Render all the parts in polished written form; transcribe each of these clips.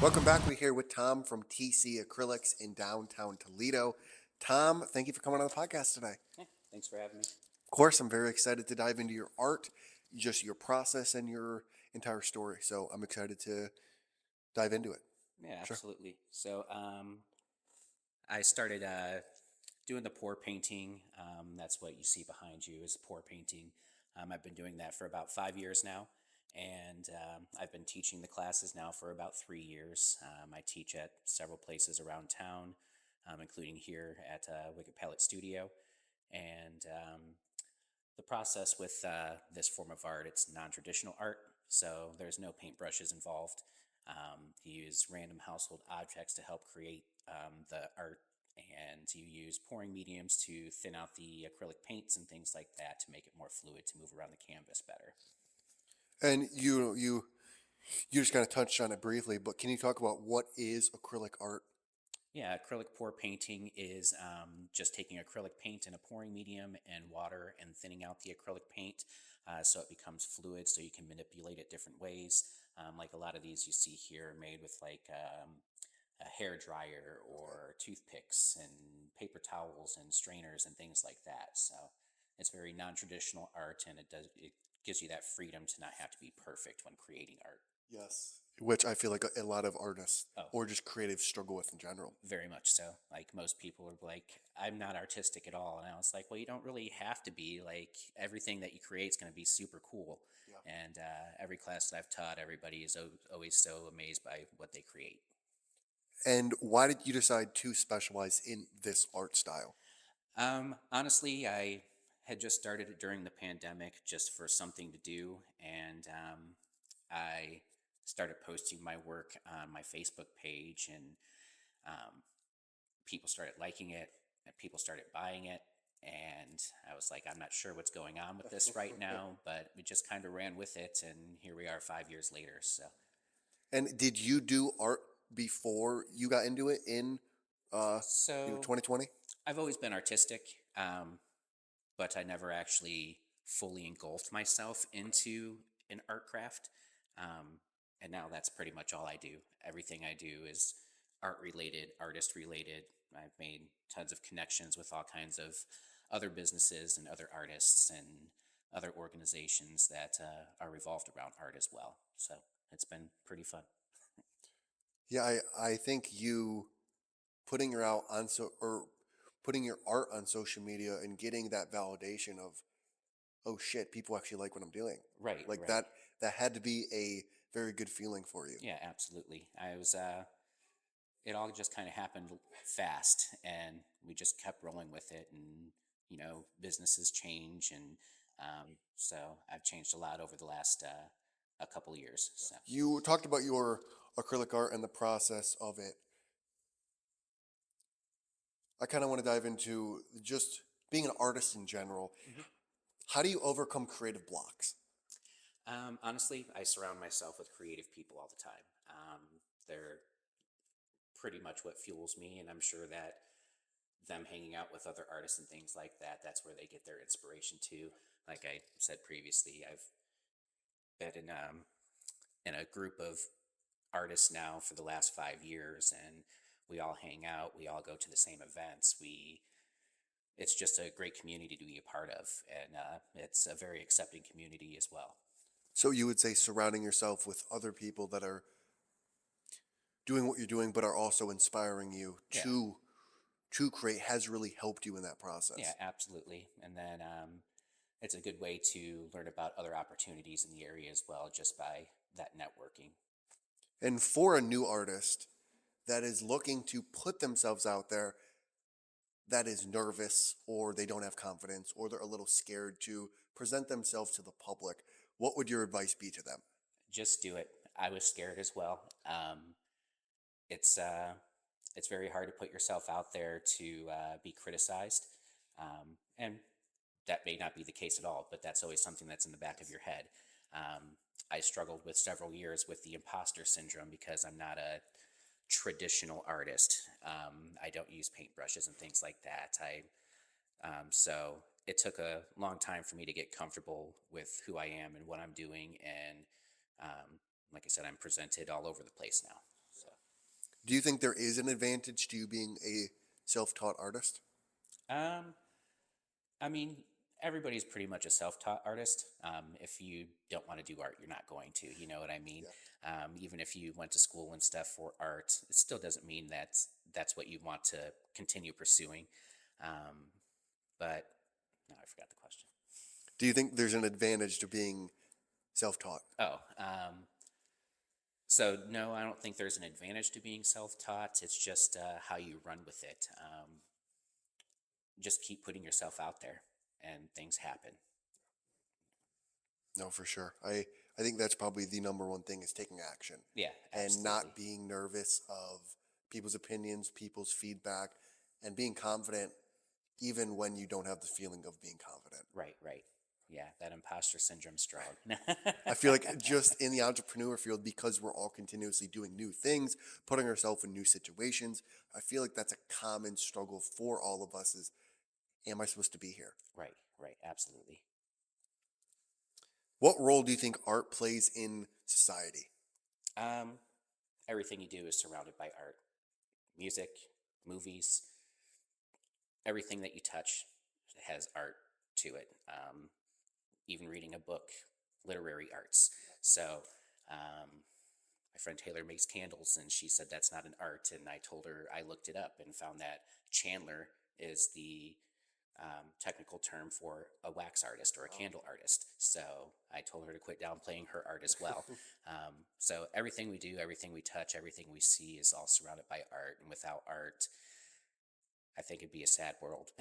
Welcome back. We're here with Tom from TC Acrylics in downtown Toledo. Tom, thank you for coming on the podcast today. Yeah, thanks for having me. Of course, I'm very excited to dive into your art, just your process and your entire story. So I'm excited to dive into it. Yeah, Sure. absolutely. I started doing the pour painting. That's what you see behind you is pour painting. I've been doing that for about 5 years now, and I've been teaching the classes now for about 3 years. I teach at several places around town, including here at Wicked Pallet Studio, and the process with this form of art, it's non-traditional art, so there's no paintbrushes involved. You use random household objects to help create the art, and you use pouring mediums to thin out the acrylic paints and things like that to make it more fluid to move around the canvas better. And you just kind of touched on it briefly, but can you talk about what is acrylic art? Yeah, acrylic pour painting is just taking acrylic paint in a pouring medium and water and thinning out the acrylic paint so it becomes fluid so you can manipulate it different ways. Like a lot of these you see here are made with like a hair dryer or toothpicks and paper towels and strainers and things like that. So it's very non-traditional art, and it gives you that freedom to not have to be perfect when creating art. Yes. Which I feel like a lot of artists Oh, or just creatives struggle with in general. very much so. Like most people are like, I'm not artistic at all. And I was like, well, you don't really have to be. Like everything that you create is going to be super cool. Yeah. And every class that I've taught, everybody is always so amazed by what they create. And why did you decide to specialize in this art style? Honestly, I had just started it during the pandemic just for something to do. And I started posting my work on my Facebook page, and um, people started liking it and people started buying it. And I was like, I'm not sure what's going on with this right now, but we just kind of ran with it. And here we are 5 years later. So, And did you do art before you got into it in so 2020? I've always been artistic, but I never actually fully engulfed myself into an art craft. Um, and now that's pretty much all I do. Everything I do is art related, artist related. I've made tons of connections with all kinds of other businesses and other artists and other organizations that are revolved around art as well. So it's been pretty fun. Yeah, I think you putting your out on so or putting your art on social media and getting that validation of, oh shit, people actually like what I'm doing. Right, Like right. that had to be a very good feeling for you. Yeah, absolutely. It all just kind of happened fast, and we just kept rolling with it. And businesses change, and so I've changed a lot over the last a couple of years. So You talked about your acrylic art and the process of it. I kind of want to dive into just being an artist in general. Mhm. How do you overcome creative blocks? Honestly, I surround myself with creative people all the time. They're pretty much what fuels me, and I'm sure that them hanging out with other artists and things like that, that's where they get their inspiration too. Like I said previously, I've been in a group of artists now for the last 5 years, and we all hang out, we all go to the same events. It's just a great community to be a part of, and it's a very accepting community as well. So you would say surrounding yourself with other people that are doing what you're doing, but are also inspiring you Yeah, to create has really helped you in that yeah, process. absolutely. And then it's a good way to learn about other opportunities in the area as well, just by that networking. And for a new artist that is looking to put themselves out there, that is nervous or they don't have confidence or they're a little scared to present themselves to the public, what would your advice be to them? Just do it. I was scared as well. It's it's very hard to put yourself out there to be criticized, and that may not be the case at all. But that's always something that's in the back of your head. I struggled with several years with the imposter syndrome because I'm not a traditional artist. I don't use paintbrushes and things like that. So it took a long time for me to get comfortable with who I am and what I'm doing, and like I said, I'm presented all over the place now. So. Do you think there is an advantage to you being a self-taught artist? Um, I mean, everybody's pretty much a self-taught artist. If you don't want to do art, you're not going to. You know what I mean? Yeah. Even if you went to school and stuff for art, it still doesn't mean that's what you want to continue pursuing. Um, but no, I forgot the question. Do you think there's an advantage to being self-taught? Oh, so no, I don't think there's an advantage to being self-taught. It's just how you run with it. Just keep putting yourself out there, and things happen. No, for sure. I think that's probably the number one thing is taking action Yeah, and absolutely. not being nervous of people's opinions, people's feedback, and being confident even when you don't have the feeling of being confident. Right, right. Yeah, that imposter syndrome strong. I feel like just in the entrepreneur field, because we're all continuously doing new things, putting ourselves in new situations, I feel like that's a common struggle for all of us is, am I supposed to be here? Right, right, absolutely. What role do you think art plays in society? Um, Everything you do is surrounded by art. Music, movies, everything that you touch has art to it. Even reading a book, literary arts. So, um, my friend Taylor makes candles, and she said that's not an art. And I told her I looked it up and found that Chandler is the technical term for a wax artist or a candle artist. So I told her to quit downplaying her art as well. So everything we do, everything we touch, everything we see is all surrounded by art. And without art, I think it'd be a sad world.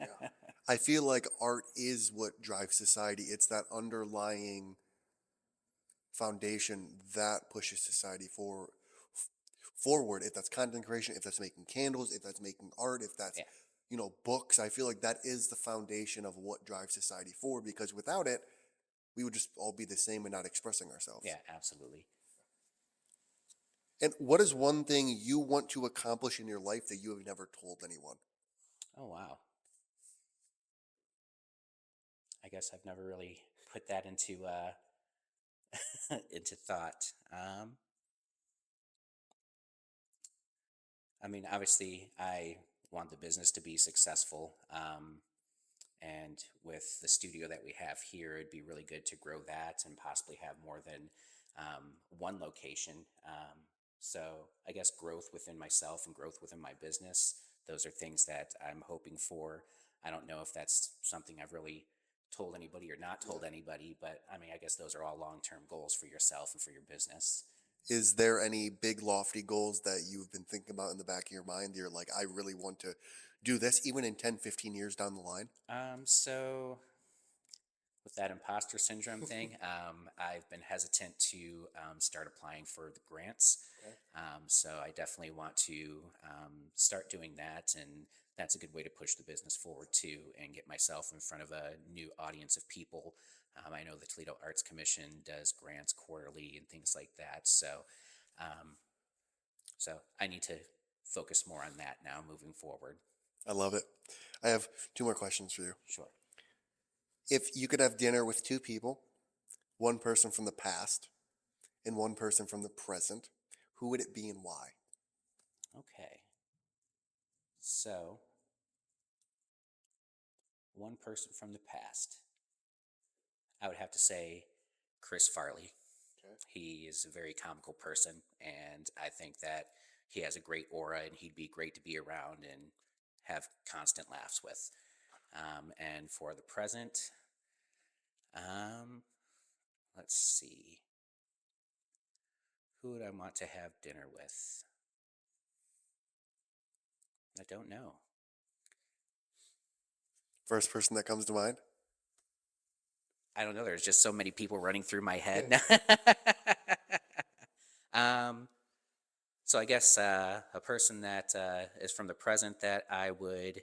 Yeah. I feel like art is what drives society. It's that underlying foundation that pushes society forward. If that's content creation, if that's making candles, if that's making art, if that's Yeah, books, I feel like that is the foundation of what drives society forward. Because without it, we would just all be the same and not expressing ourselves. yeah, absolutely. And what is one thing you want to accomplish in your life that you have never told anyone? Oh, wow. I guess I've never really put that into into thought. I mean, obviously, I want the business to be successful. And with the studio that we have here, it'd be really good to grow that and possibly have more than one location. So I guess growth within myself and growth within my business, those are things that I'm hoping for. I don't know if that's something I've really told anybody or not told anybody, but I mean, I guess those are all long-term goals for yourself and for your business. Is there any big lofty goals that you've been thinking about in the back of your mind that you're like, I really want to do this even in 10, 15 years down the line? So with that imposter syndrome thing, I've been hesitant to start applying for the grants. Okay. So I definitely want to start doing that, and that's a good way to push the business forward too, and get myself in front of a new audience of people. I know the Toledo Arts Commission does grants quarterly and things like that. Um, so I need to focus more on that now moving forward. I love it. I have two more questions for you. Sure. If you could have dinner with two people, one person from the past and one person from the present, who would it be and why? Okay. So one person from the past. I would have to say Chris Farley. Okay. He is a very comical person, and I think that he has a great aura, and he'd be great to be around and have constant laughs with. And for the present, um, let's see. Who would I want to have dinner with? I don't know. First person that comes to mind? I don't know. There's just so many people running through my head. um, so I guess a person that is from the present that I would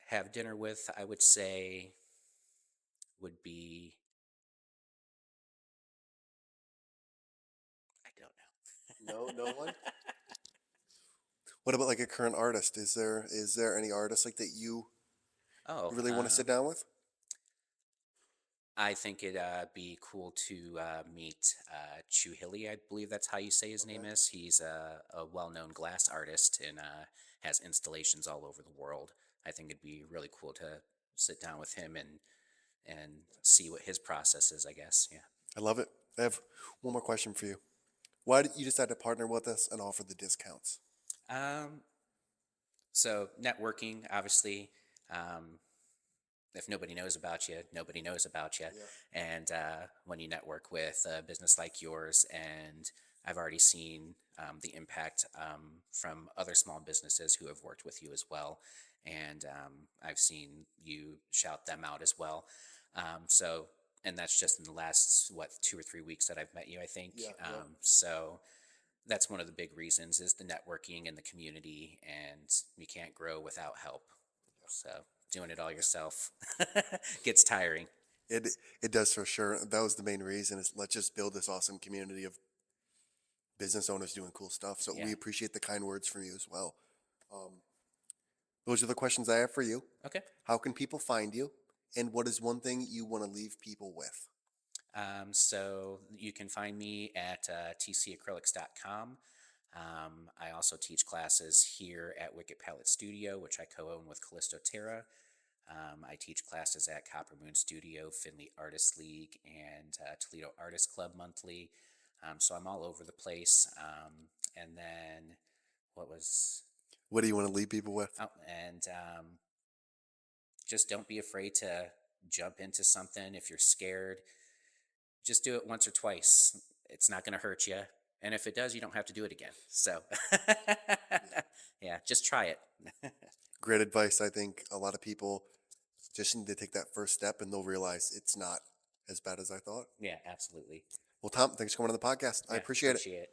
have dinner with, I would say, would be, I don't know. No, no one. What about like a current artist? Is there any artist like that you Oh, really want to sit down with? I think it'd be cool to meet Chu Hilly. I believe that's how you say his name Okay. is. He's a well-known glass artist and has installations all over the world. I think it'd be really cool to sit down with him and see what his process is. I guess. Yeah. I love it. I have one more question for you. Why did you decide to partner with us and offer the discounts? Um, so networking, obviously. Um, if nobody knows about you, nobody knows about you. Yeah. And when you network with a business like yours, and I've already seen the impact from other small businesses who have worked with you as well. And I've seen you shout them out as well. So, and that's just in the last, what, 2 or 3 weeks that I've met you, I think. Yeah. Yeah. So that's one of the big reasons is the networking and the community, and you can't grow without help. So doing it all yourself gets tiring. It it does for sure. That was the main reason is let's just build this awesome community of business owners doing cool stuff. So Yeah. we appreciate the kind words from you as well. Um, those are the questions I have for you. Okay. How can people find you? And what is one thing you want to leave people with? So you can find me at tcacrylics.com. I also teach classes here at Wicked Pallet Studio, which I co-own with Callisto Terra. I teach classes at Copper Moon Studio, Findlay Artist League, and Toledo Artist Club monthly. So I'm all over the place. And then what was What do you want to leave people with? oh, and just don't be afraid to jump into something. If you're scared, just do it once or twice. It's not going to hurt you. And if it does, you don't have to do it again. So, yeah, just try it. Great advice. I think a lot of people just need to take that first step and they'll realize it's not as bad as I thought. Yeah, absolutely. Well, Tom, thanks for coming on the podcast. I Yeah, appreciate it. appreciate it.